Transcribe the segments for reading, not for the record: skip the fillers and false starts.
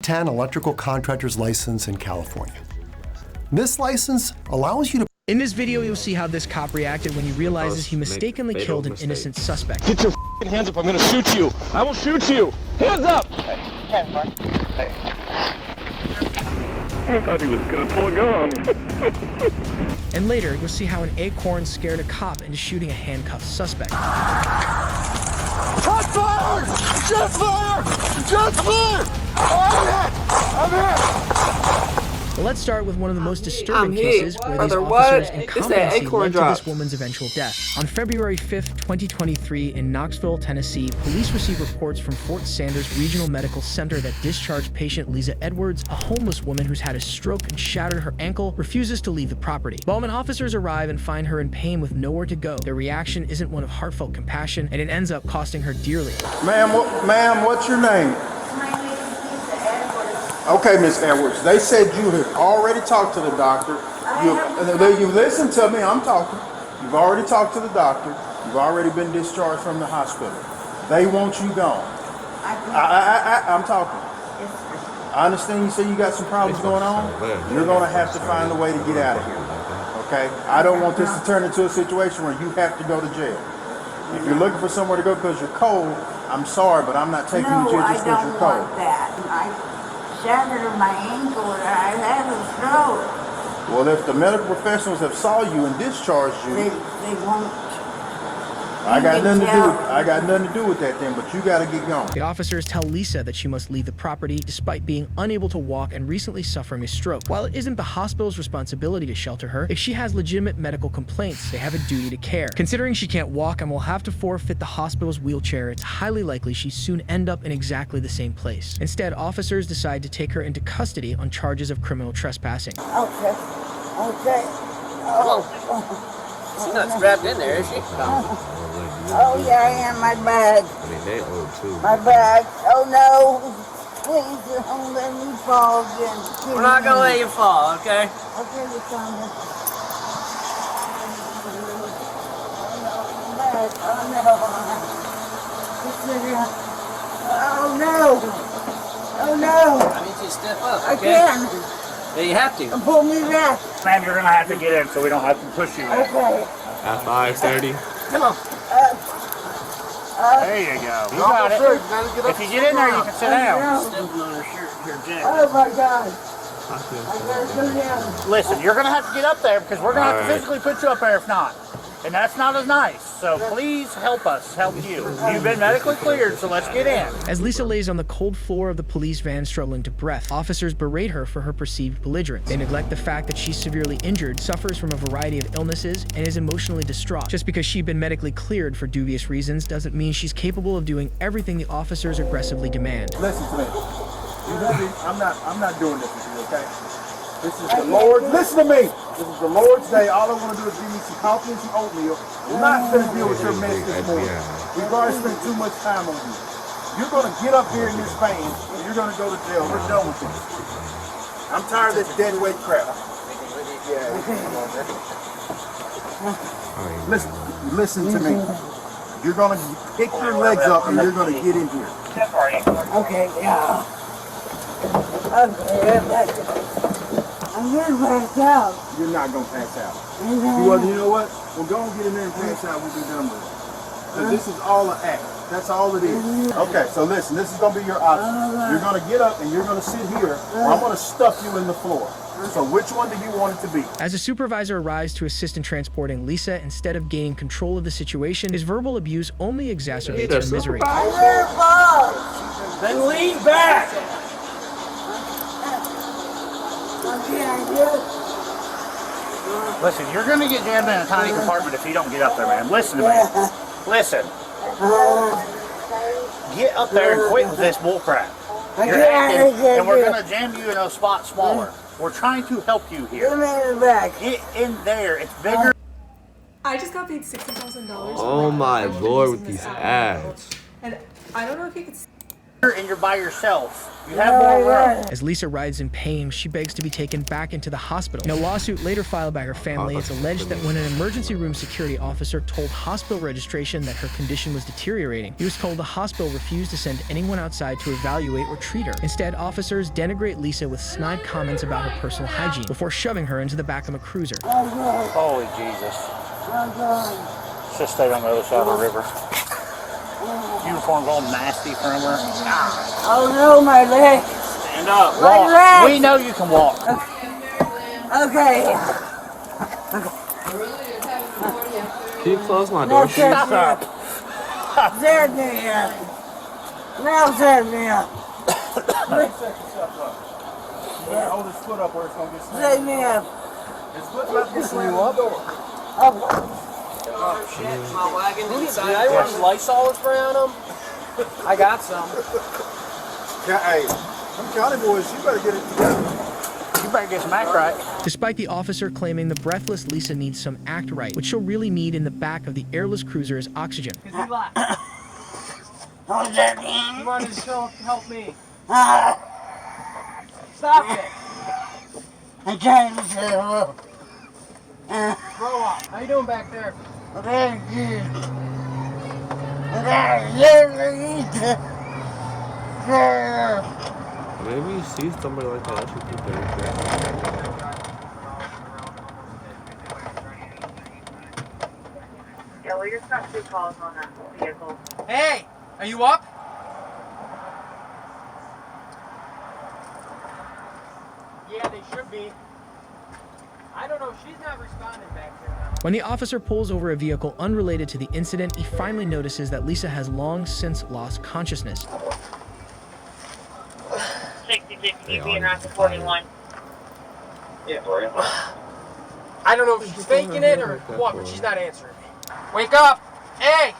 10 electrical contractor's license in California. This license allows you to... In this video, you'll see how this cop reacted when he realizes he mistakenly killed an innocent suspect. Get your hands up, I'm gonna shoot you. I will shoot you. Hands up! Hey. I thought he was gonna pull a gun. And later, you'll see how an acorn scared a cop into shooting a handcuffed suspect. Hot fire! Just fire! Just fire! I'm hit! But let's start with one of the most disturbing cases where these Brother, officers' what? incompetency Acorn led to drop. this woman's eventual death. On February 5th, 2023, in Knoxville, Tennessee, police received reports from Fort Sanders Regional Medical Center that discharged patient Lisa Edwards, a homeless woman who's had a stroke and shattered her ankle, refuses to leave the property. But when officers arrive and find her in pain with nowhere to go, their reaction isn't one of heartfelt compassion, and it ends up costing her dearly. Ma'am, what's your name? Okay, Miss Edwards, they said you had already talked to the doctor. You listen to me, I'm talking. You've already talked to the doctor. You've already been discharged from the hospital. They want you gone. I'm talking. I understand you say you got some problems going on. You're going to have to find a way to get out of here. Okay? I don't want this to turn into a situation where you have to go to jail. If you're looking for somewhere to go because you're cold, I'm sorry, but I'm not taking you to jail just because you're cold. No, I don't want that. I shattered my ankle and I had a stroke. Well, if the medical professionals have saw you and discharged you, They won't. I got nothing to do with that then, but you got to get going. The officers tell Lisa that she must leave the property despite being unable to walk and recently suffering a stroke. While it isn't the hospital's responsibility to shelter her, if she has legitimate medical complaints, they have a duty to care. Considering she can't walk and will have to forfeit the hospital's wheelchair, it's highly likely she'll soon end up in exactly the same place. Instead, officers decide to take her into custody on charges of criminal trespassing. Okay. Oh. She's not strapped in there, is she? Oh, yeah, I am. My bag. I mean, they old too. My bag. Oh, no. Please don't let me fall again. We're not gonna let you fall, okay? Okay, you found it. Oh, no. Oh, no. I need you to step up, I okay? can't. Yeah, you have to. Pull me back. Ma'am, you're gonna have to get in so we don't have to push you in. Okay. At 5:30. Come on. There you go. You got it. If you get in there, you can sit down. Stepping on her shirt here, Jack. Oh, my God. I gotta go down. Listen, you're gonna have to get up there because we're gonna have to physically put you up there if not. And that's not as nice. So please help us help you. You've been medically cleared, so let's get in. As Lisa lays on the cold floor of the police van struggling to breath, officers berate her for her perceived belligerence. They neglect the fact that she's severely injured, suffers from a variety of illnesses, and is emotionally distraught. Just because she's been medically cleared for dubious reasons doesn't mean she's capable of doing everything the officers aggressively demand. Listen to me. I'm not doing this with you, okay? This is the Lord. Listen to me. This is the Lord's day. All I want to do is give you some coffee and some oatmeal. I'm not going to deal with your mess this morning. We've already spent too much time on you. You're going to get up here in this van and you're going to go to jail. We're done with this. I'm tired of this dead weight crap. Listen to me. You're going to pick your legs up and you're going to get in here. Okay, yeah. Okay, I'm gonna pass out. You're not going to pass out. You know what? Well, go and get in there and pass out. We'll be done with it. Because this is all an act. That's all it is. Okay, so listen, this is going to be your option. You're going to get up and you're going to sit here, or I'm going to stuff you in the floor. So which one do you want it to be? As a supervisor arrives to assist in transporting Lisa, instead of gaining control of the situation, his verbal abuse only exacerbates her misery. Then lean back. Listen, you're gonna get jammed in a tiny compartment if you don't get up there, man. Listen to me. Listen. Get up there and quit with this bullcrap. You're acting, and we're gonna jam you in a spot smaller. We're trying to help you here. Get in there. It's bigger. I just got paid $60,000. Oh my lord, with these ads. And I don't know if you could. and you're by yourself. You have more room. As Lisa writhes in pain, she begs to be taken back into the hospital. In a lawsuit later filed by her family, it's alleged that when an emergency room security officer told hospital registration that her condition was deteriorating, he was told the hospital refused to send anyone outside to evaluate or treat her. Instead, officers denigrate Lisa with snide comments about her personal hygiene before shoving her into the back of a cruiser. Holy Jesus. Just stayed on the other side of the river. Uniform's all nasty from her. Oh no, my leg. Stand up. My Walk. leg. We know you can walk. Okay. Can you close my door? Shut up. Set me up. Now set me up. Hold his foot up where it's gonna get slammed. Set me up. His foot's about to get slammed on the door. Oh shit, my wagon inside. I run Lysol spray on them. I got some. Hey, them county boys, you better get it together. You better get some act right. Despite the officer claiming the breathless Lisa needs some act right, what she'll really need in the back of the airless cruiser is oxygen. What's that mean? Come on, just help me. Stop it. I'm trying to say hello. Grow up. How you doing back there? Very good. Maybe you see somebody like that. That should be very good. Yeah, well, you're not 2 calls on that vehicle. Hey, are you up? Yeah, they should be. I don't know. She's not responding back there now. When the officer pulls over a vehicle unrelated to the incident, he finally notices that Lisa has long since lost consciousness. 66, you being around 41. Yeah, Dorian. I don't know if she's faking it or what, but she's not answering me. Wake up! Hey!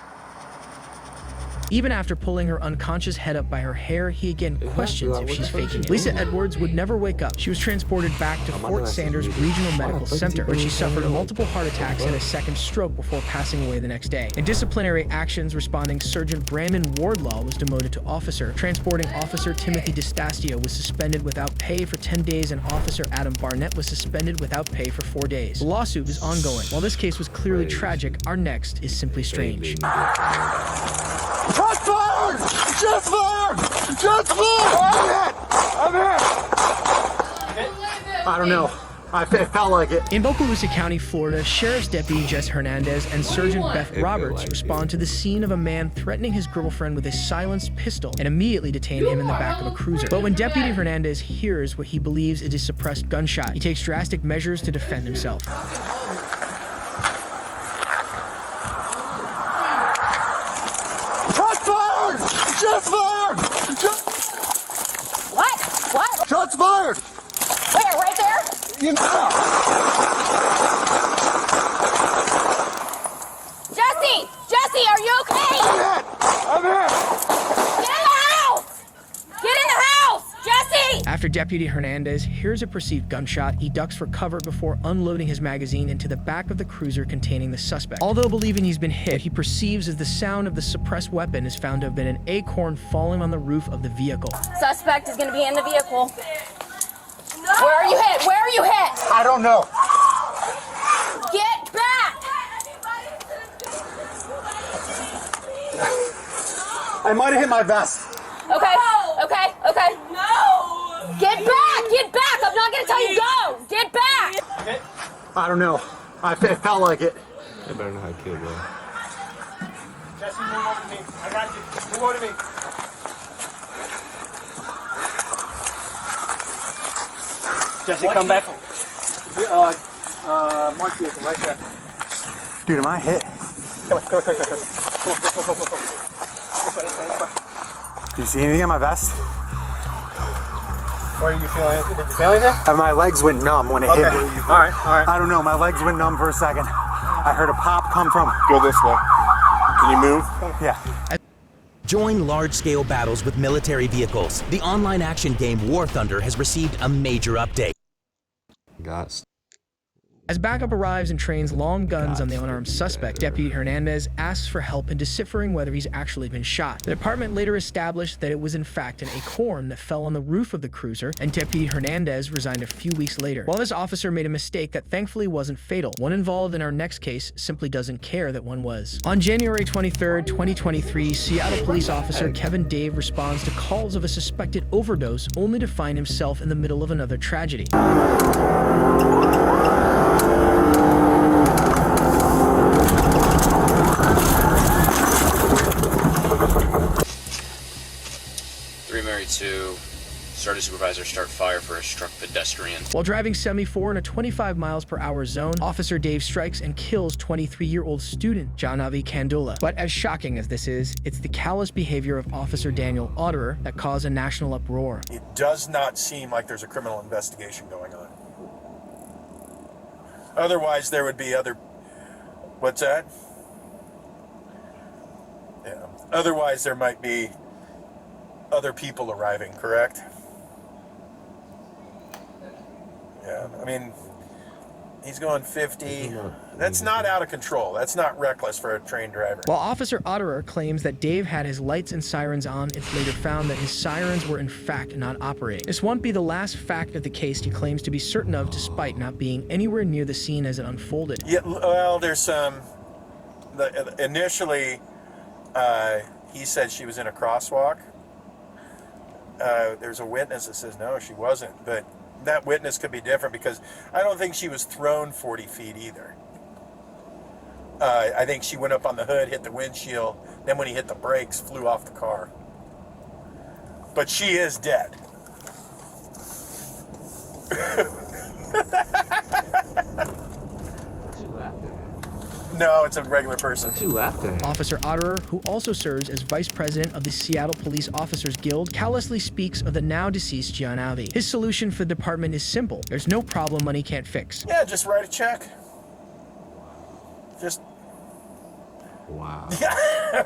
Even after pulling her unconscious head up by her hair, he again questions if she's faking it. Lisa Edwards would never wake up. She was transported back to Fort Sanders Regional Medical Center, where she suffered multiple heart attacks and a second stroke before passing away the next day. In disciplinary actions, responding Sergeant Brandon Wardlaw was demoted to officer. Transporting Officer Timothy DeStasio was suspended without pay for 10 days, and Officer Adam Barnett was suspended without pay for 4 days. The lawsuit is ongoing. While this case was clearly tragic, our next is simply strange. Shots fired! Shots fired! Shots fired! I'm hit! I don't know. It felt like it. In Bocalusa County, Florida, Sheriff's Deputy Jess Hernandez and Sergeant Beth Roberts respond to the scene of a man threatening his girlfriend with a silenced pistol and immediately detain him in the back of a cruiser. But when Deputy Hernandez hears what he believes is a suppressed gunshot, he takes drastic measures to defend himself. Shots fired! Shots fired! What? What? Shots fired! Where? Right there? You know. Jesse! Jesse, are you okay? I'm hit! Get in the house! Get in the house! Jesse! After Deputy Hernandez hears a perceived gunshot, he ducks for cover before unloading his magazine into the back of the cruiser containing the suspect. Although believing he's been hit, he perceives as the sound of the suppressed weapon is found to have been an acorn falling on the roof of the vehicle. Suspect is gonna be in the vehicle. Where are you hit? Where are you hit? I don't know. Get back! I might have hit my vest. Okay, okay, okay. No! Get back! Get back! I'm not gonna tell you go! Get back! I don't know. It felt like it. They better know how to kill, bro. Jesse, move over to me. I got you. Move over to me. Jesse, come back. Mark vehicle right there. Dude, am I hit? Come on. Do you see anything on my vest? Where are you feeling anything? Did you feel anything? My legs went numb when it hit me. All right, all right. I don't know. My legs went numb for a second. I heard a pop come from. Go this way. Can you move? Yeah. Join large-scale battles with military vehicles. The online action game War Thunder has received a major update. Got As backup arrives and trains long guns on the unarmed suspect, Deputy Hernandez asks for help in deciphering whether he's actually been shot. The department later established that it was in fact an acorn that fell on the roof of the cruiser, and Deputy Hernandez resigned a few weeks later. While this officer made a mistake that thankfully wasn't fatal, one involved in our next case simply doesn't care that one was. On January 23rd, 2023, Seattle police officer Kevin Dave responds to calls of a suspected overdose only to find himself in the middle of another tragedy. To started supervisor start fire for a struck pedestrian. While driving semi-4 in a 25 miles per hour zone, Officer Dave strikes and kills 23-year-old student Jahnavi Kandula. But as shocking as this is, it's the callous behavior of Officer Daniel Otterer that caused a national uproar. It does not seem like there's a criminal investigation going on. Otherwise, there would be other... What's that? Yeah. Otherwise, there might be other people arriving, correct? Yeah, I mean, he's going 50. That's not out of control. That's not reckless for a trained driver. While Officer Otterer claims that Dave had his lights and sirens on, it's later found that his sirens were in fact not operating. This won't be the last fact of the case he claims to be certain of, despite not being anywhere near the scene as it unfolded. Yeah, well, there's some... Initially, he said she was in a crosswalk. There's a witness that says no, she wasn't, but that witness could be different because I don't think she was thrown 40 feet either. I think she went up on the hood, hit the windshield, then when he hit the brakes, flew off the car. But she is dead. No, it's a regular person. What you laughing at? Officer Otterer, who also serves as vice president of the Seattle Police Officers Guild, callously speaks of the now deceased Jahnavi. His solution for the department is simple. There's no problem money can't fix. Yeah, just write a check. Just... Wow. Yeah,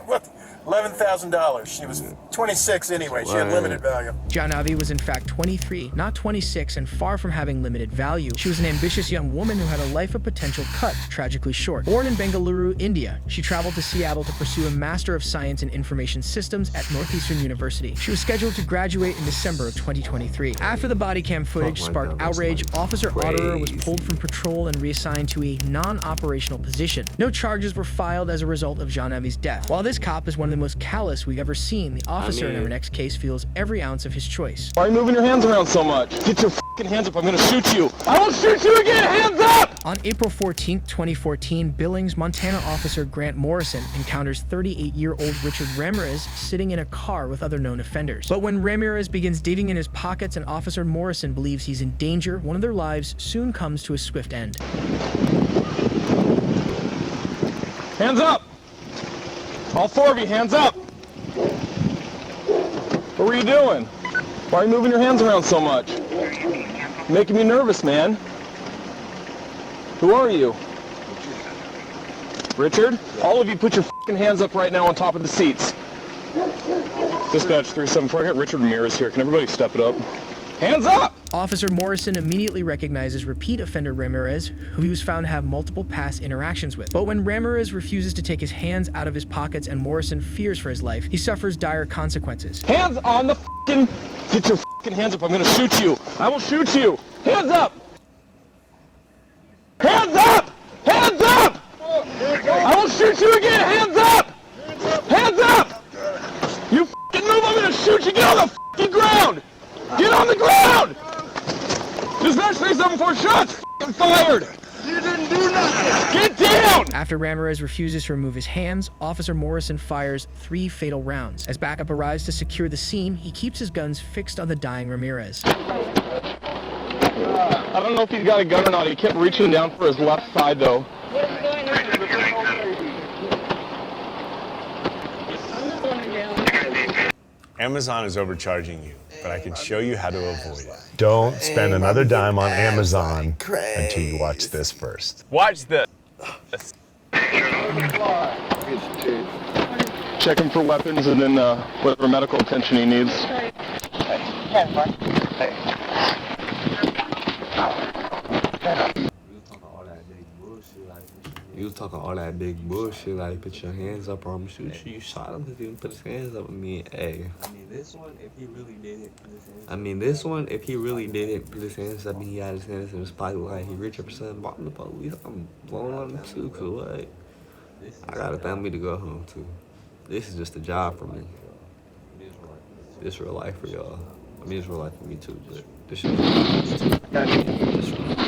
$11,000. She was 26 anyway. She had limited value. Jahnavi was in fact 23, not 26, and far from having limited value. She was an ambitious young woman who had a life of potential cut tragically short. Born in Bengaluru, India, she traveled to Seattle to pursue a Master of Science in Information Systems at Northeastern University. She was scheduled to graduate in December of 2023. After the body cam footage sparked outrage, Officer Otterer was pulled from patrol and reassigned to a non-operational position. No charges were filed as a result of Jahnavi's death. While this cop is one of the most callous we've ever seen, the officer in our next case feels every ounce of his choice. Why are you moving your hands around so much? Get your f***ing hands up, I'm gonna shoot you! I will shoot you again, hands up! On April 14, 2014, Billings, Montana officer Grant Morrison encounters 38-year-old Richard Ramirez sitting in a car with other known offenders. But when Ramirez begins digging in his pockets and Officer Morrison believes he's in danger, one of their lives soon comes to a swift end. Hands up! All four of you, hands up! What were you doing? Why are you moving your hands around so much? Making me nervous, man. Who are you? Richard? All of you put your f***ing hands up right now on top of the seats. Dispatch 374, I got Richard Ramirez here. Can everybody step it up? Hands up! Officer Morrison immediately recognizes repeat offender Ramirez, who he was found to have multiple past interactions with. But when Ramirez refuses to take his hands out of his pockets and Morrison fears for his life, he suffers dire consequences. Hands on the f***ing... Get your f***ing hands up, I'm gonna shoot you! I will shoot you! Hands up! Hands up! Hands up! I will shoot you again! Hands up! Hands up! You f***ing move, I'm gonna shoot you! Get on the f***ing ground! Get on the ground! Dispatch 374 shots f***ing fired! You didn't do nothing! Get down! After Ramirez refuses to remove his hands, Officer Morrison fires 3 fatal rounds. As backup arrives to secure the scene, he keeps his guns fixed on the dying Ramirez. I don't know if he's got a gun or not. He kept reaching down for his left side, though. Amazon is overcharging you, but I can show you how to avoid it. Don't spend another dime on Amazon until you watch this first. Watch this. Check him for weapons and then whatever medical attention he needs. You was talking all that big bullshit, like put your hands up or I'm gonna shoot you. You shot him because he didn't put his hands up. I mean, hey. I mean, this one, if he really didn't put his hands up. I mean, this one, if he really didn't put his hands up and he had his hands in his pocket like he Richard for something, but I'm the police. I'm blowing on him too, cause what? I got a family to go home to. This is just a job for me. This real life for y'all. I mean, it's real life for me too, but this shit is real life too. This real life.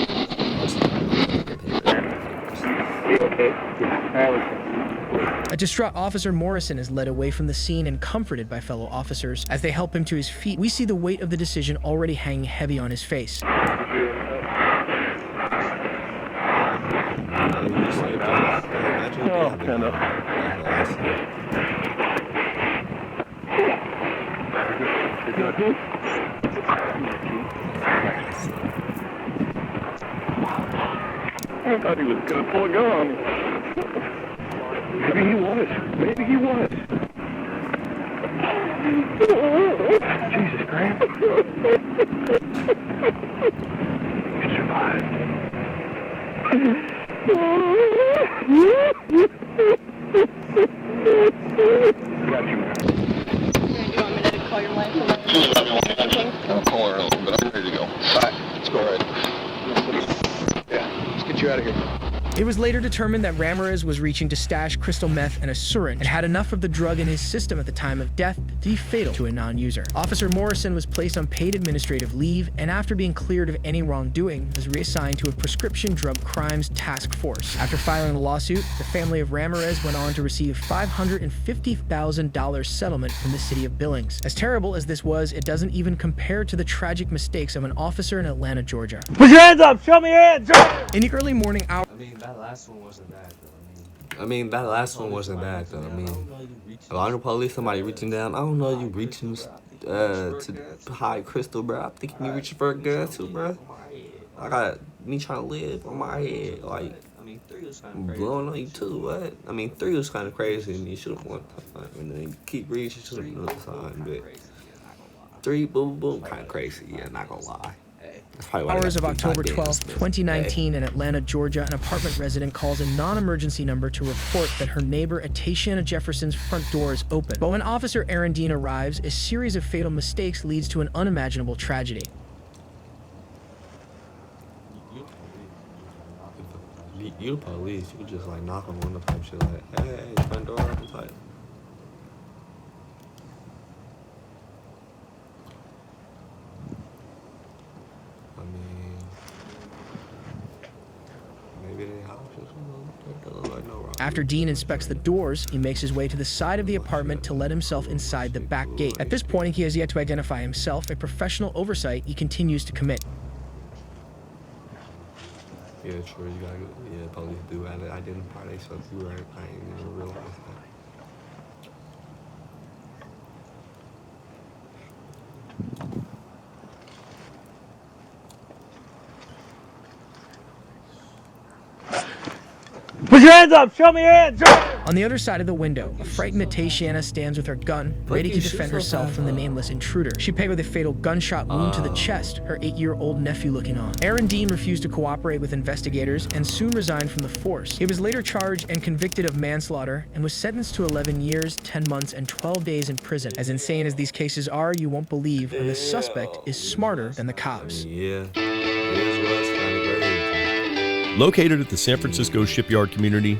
A distraught Officer Morrison is led away from the scene and comforted by fellow officers. As they help him to his feet, we see the weight of the decision already hanging heavy on his face. I thought he was gonna pull a gun on me. Maybe he was. Maybe he was. Jesus Christ. You survived. Got you. You want me to call your wife? I'll call her in a little bit. I'm ready to go. Bye. Let's go ahead. Yeah, let's get you out of here. It was later determined that Ramirez was reaching to stash crystal meth and a syringe and had enough of the drug in his system at the time of death to be fatal to a non-user. Officer Morrison was placed on paid administrative leave and after being cleared of any wrongdoing was reassigned to a prescription drug crimes task force. After filing the lawsuit, the family of Ramirez went on to receive $550,000 settlement from the city of Billings. As terrible as this was, it doesn't even compare to the tragic mistakes of an officer in Atlanta, Georgia. Put your hands up! Show me your hands! In the early morning hours, That last one wasn't bad, though. I mean, that last one wasn't bad, though. I mean, if I know police, somebody reaching down, I don't know you reaching to hide crystal, bro. I'm thinking you reaching for a gun, too, bro. I got me trying to live on my head, like, blowing on you, too, what? I mean, 3 was kind of crazy, and you should have won. And then you keep reaching, should have another sign, but 3, boom, boom, kind of crazy, yeah, not gonna lie. Hours of October 12, 2019 in Atlanta, Georgia, an apartment resident calls a non-emergency number to report that her neighbor Atatiana Jefferson's front door is open. But when Officer Aaron Dean arrives, a series of fatal mistakes leads to an unimaginable tragedy. You the police, you just like knock on the type shit like, hey, front door open type. After Dean inspects the doors, he makes his way to the side of the apartment to let himself inside the back gate. At this point, he has yet to identify himself, a professional oversight he continues to commit. Yeah, true, you gotta go. Yeah, police do identify themselves. You're right, I ain't even realize that. Put your hands up! Show me your hands! On the other side of the window, a frightened Atatiana stands with her gun, ready to defend herself from the nameless intruder. She pegged with a fatal gunshot wound to the chest, her 8-year-old nephew looking on. Aaron Dean refused to cooperate with investigators and soon resigned from the force. He was later charged and convicted of manslaughter and was sentenced to 11 years, 10 months, and 12 days in prison. As insane as these cases are, you won't believe when the suspect is smarter than the cops. Yeah, it was kind of crazy. Located at the San Francisco Shipyard community,